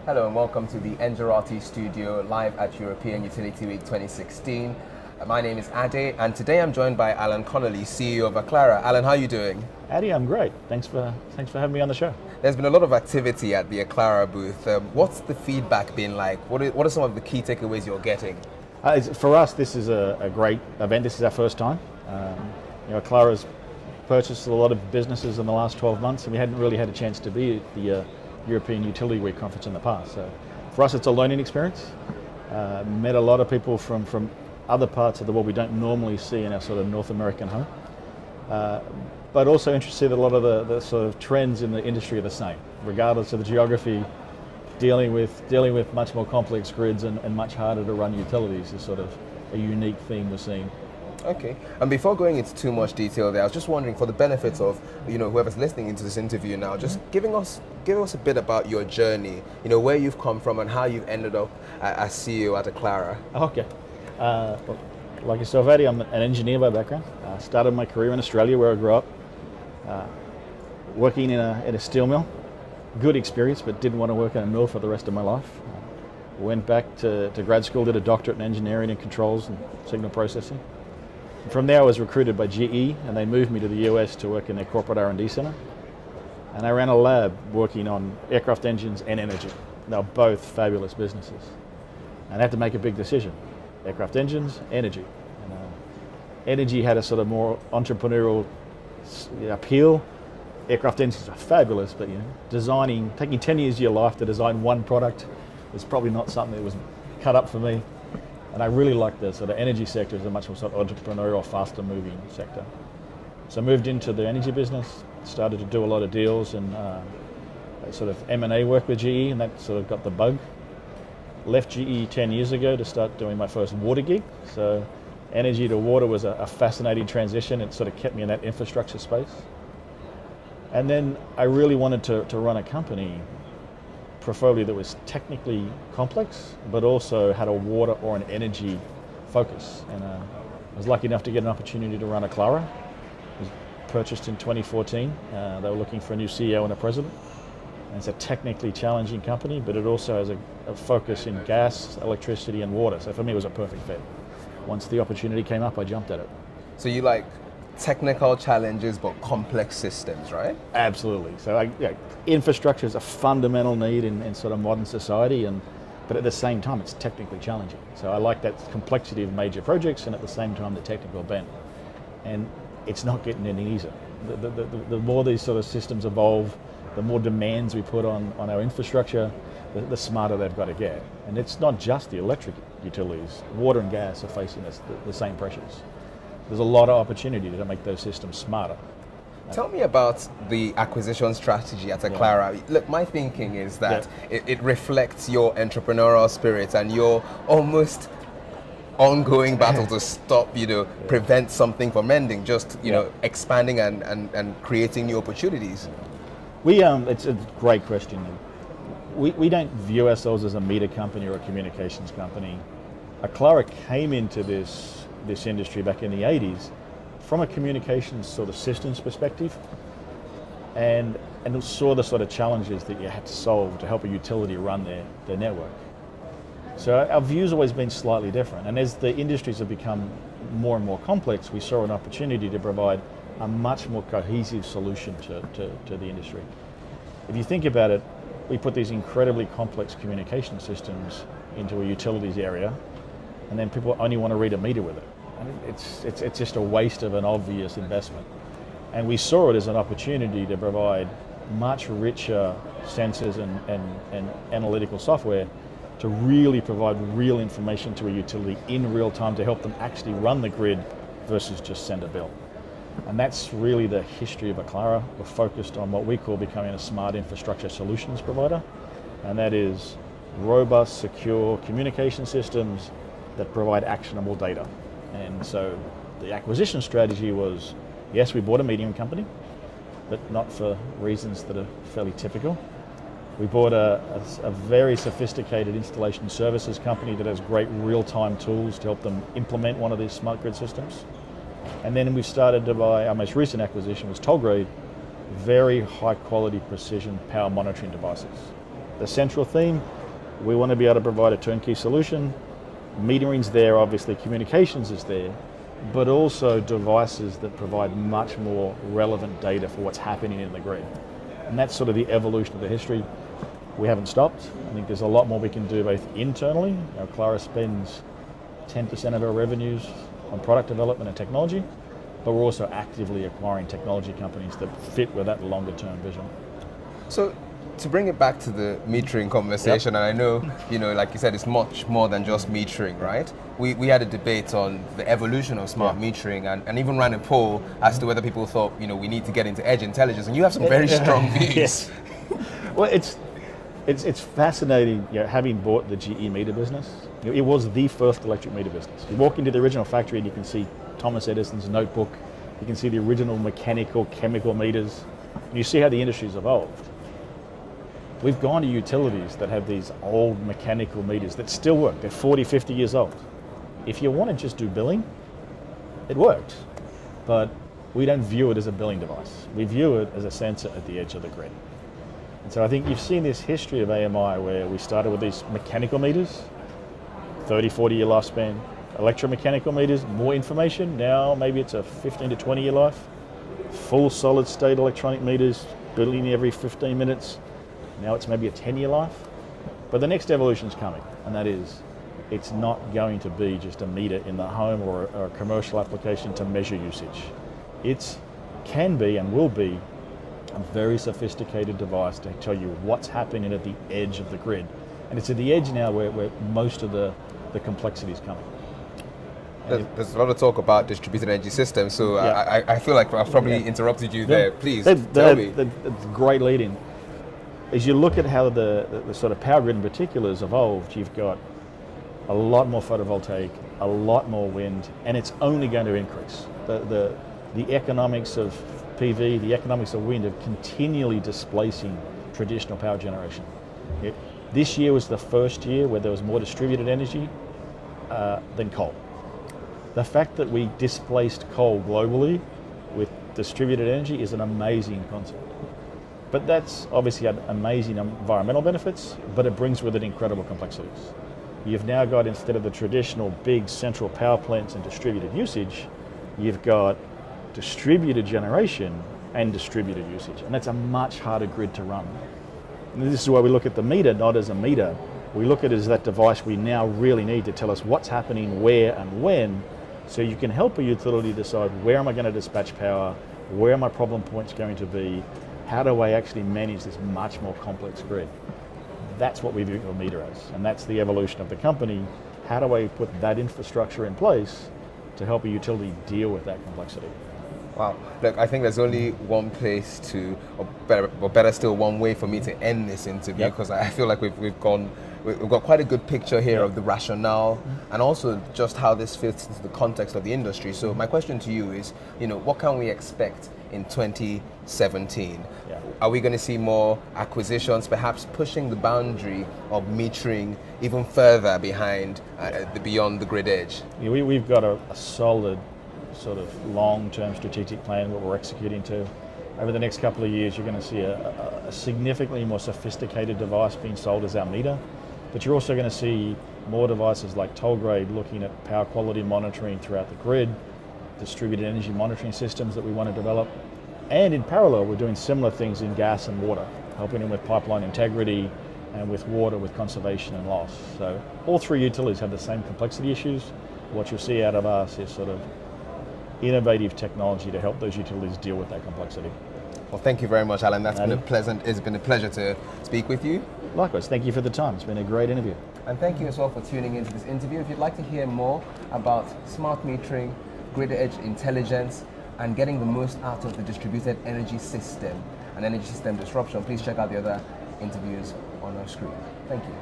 Hello and welcome to the Engerati studio live at European Utility Week 2016. My name is Ade and today I'm joined by Allan Connolly, CEO of Aclara. Allan, how are you doing? Addy, I'm great. Thanks for having me on the show. There's been a lot of activity at the Aclara booth. What's the feedback been like? What are some of the key takeaways you're getting? For us, this is a great event. This is our first time. Aclara's purchased a lot of businesses in the last 12 months, and we hadn't really had a chance to be at the European Utility Week conference in the past. So for us, it's a learning experience. Met a lot of people from other parts of the world we don't normally see in our sort of North American home. But also interested that a lot of the sort of trends in the industry are the same, regardless of the geography. Dealing with much more complex grids and much harder to run utilities is sort of a unique theme we're seeing. Okay, and before going into too much detail there, I was just wondering, for the benefits of whoever's listening into this interview now, just give us a bit about your journey, where you've come from and how you've ended up as CEO at Aclara. Okay, like yourself, Eddie, I'm an engineer by background. Started my career in Australia where I grew up, working in a steel mill. Good experience, but didn't want to work in a mill for the rest of my life. Went back to grad school, did a doctorate in engineering and controls and signal processing. From there I was recruited by GE and they moved me to the US to work in their corporate R&D center. And I ran a lab working on aircraft engines and energy. They were both fabulous businesses. And I had to make a big decision. Aircraft engines, energy. And, energy had a sort of more entrepreneurial appeal. Aircraft engines are fabulous, but taking 10 years of your life to design one product was probably not something that was cut up for me. And I really like the sort of energy sector as a much more sort of entrepreneurial, faster moving sector. So I moved into the energy business, started to do a lot of deals and sort of M&A work with GE, and that sort of got the bug. Left GE 10 years ago to start doing my first water gig. So energy to water was a fascinating transition. It sort of kept me in that infrastructure space. And then I really wanted to run a company, preferably that was technically complex, but also had a water or an energy focus. And I was lucky enough to get an opportunity to run Aclara. It was purchased in 2014. They were looking for a new CEO and a president. And it's a technically challenging company, but it also has a focus in gas, electricity, and water. So for me, it was a perfect fit. Once the opportunity came up, I jumped at it. So you like technical challenges but complex systems, right? Absolutely. So infrastructure is a fundamental need in sort of modern society, but at the same time it's technically challenging. So I like that complexity of major projects and at the same time the technical bent. And it's not getting any easier. The more these sort of systems evolve, the more demands we put on our infrastructure, the smarter they've got to get. And it's not just the electric utilities. Water and gas are facing the same pressures. There's a lot of opportunity to make those systems smarter. Tell me about the acquisition strategy at Aclara. Yeah. Look, my thinking is that it reflects your entrepreneurial spirit and your almost ongoing battle to stop, prevent something from ending, just, expanding and creating new opportunities. It's a great question. We don't view ourselves as a meter company or a communications company. Aclara came into this industry back in the 80s from a communications sort of systems perspective and saw the sort of challenges that you had to solve to help a utility run their network. So our view's always been slightly different, and as the industries have become more and more complex, we saw an opportunity to provide a much more cohesive solution to the industry. If you think about it, we put these incredibly complex communication systems into a utilities area, and then people only want to read a meter with it. And it's just a waste of an obvious investment. And we saw it as an opportunity to provide much richer sensors and analytical software to really provide real information to a utility in real time to help them actually run the grid versus just send a bill. And that's really the history of Aclara. We're focused on what we call becoming a smart infrastructure solutions provider, and that is robust, secure communication systems that provide actionable data. And so the acquisition strategy was, yes, we bought a medium company, but not for reasons that are fairly typical. We bought a very sophisticated installation services company that has great real-time tools to help them implement one of these smart grid systems. And then we've started to buy, our most recent acquisition was Tollgrade, very high quality precision power monitoring devices. the central theme, we want to be able to provide a turnkey solution. Metering's there, obviously communications is there, but also devices that provide much more relevant data for what's happening in the grid. And that's sort of the evolution of the history. We haven't stopped. I think there's a lot more we can do both internally. Aclara spends 10% of our revenues on product development and technology, but we're also actively acquiring technology companies that fit with that longer term vision. So to bring it back to the metering conversation, and I know, like you said, it's much more than just metering, right? We had a debate on the evolution of smart metering and even ran a poll as to whether people thought, we need to get into edge intelligence, and you have some very strong views. Yes. Well, it's fascinating, having bought the GE meter business. It was the first electric meter business. You walk into the original factory and you can see Thomas Edison's notebook, you can see the original mechanical, chemical meters, and you see how the industry's evolved. We've gone to utilities that have these old mechanical meters that still work. They're 40, 50 years old. If you want to just do billing, it works, but we don't view it as a billing device. We view it as a sensor at the edge of the grid. And so I think you've seen this history of AMI where we started with these mechanical meters, 30, 40 year lifespan, electromechanical meters, more information. Now maybe it's a 15 to 20 year life. Full solid state electronic meters, billing every 15 minutes. Now it's maybe a 10-year life. But the next evolution is coming, and that is, it's not going to be just a meter in the home or a commercial application to measure usage. It can be and will be a very sophisticated device to tell you what's happening at the edge of the grid. And it's at the edge now where most of the complexity is coming. There's a lot of talk about distributed energy systems, so I feel like I've probably interrupted you there. Please, tell me. That's a great lead-in. As you look at how the sort of power grid in particular has evolved, you've got a lot more photovoltaic, a lot more wind, and it's only going to increase. The economics of PV, the economics of wind are continually displacing traditional power generation. This year was the first year where there was more distributed energy than coal. The fact that we displaced coal globally with distributed energy is an amazing concept. But that's obviously had amazing environmental benefits, but it brings with it incredible complexities. You've now got, instead of the traditional big central power plants and distributed usage, you've got distributed generation and distributed usage. And that's a much harder grid to run. And this is why we look at the meter not as a meter. We look at it as that device we now really need to tell us what's happening, where and when, so you can help a utility decide where am I going to dispatch power, where are my problem points going to be, how do I actually manage this much more complex grid? That's what we view a meter as, and that's the evolution of the company. How do I put that infrastructure in place to help a utility deal with that complexity? Wow. Look, I think there's only one place to, or better still, one way for me to end this interview, because I feel like we've got quite a good picture here of the rationale and also just how this fits into the context of the industry. So my question to you is, what can we expect in 2017? Are we going to see more acquisitions, perhaps pushing the boundary of metering even further beyond the grid edge? We've got a solid sort of long-term strategic plan what we're executing to. Over the next couple of years, you're going to see a significantly more sophisticated device being sold as our meter, but you're also going to see more devices like TollGrade looking at power quality monitoring throughout the grid, distributed energy monitoring systems that we want to develop. And in parallel, we're doing similar things in gas and water, helping them with pipeline integrity and with water with conservation and loss. So all three utilities have the same complexity issues. What you'll see out of us is sort of innovative technology to help those utilities deal with that complexity. Well, thank you very much, Allan. It's been a pleasure to speak with you. Likewise, thank you for the time. It's been a great interview. And thank you as well for tuning into this interview. If you'd like to hear more about smart metering, grid edge intelligence, and getting the most out of the distributed energy system and energy system disruption, please check out the other interviews on our screen. Thank you.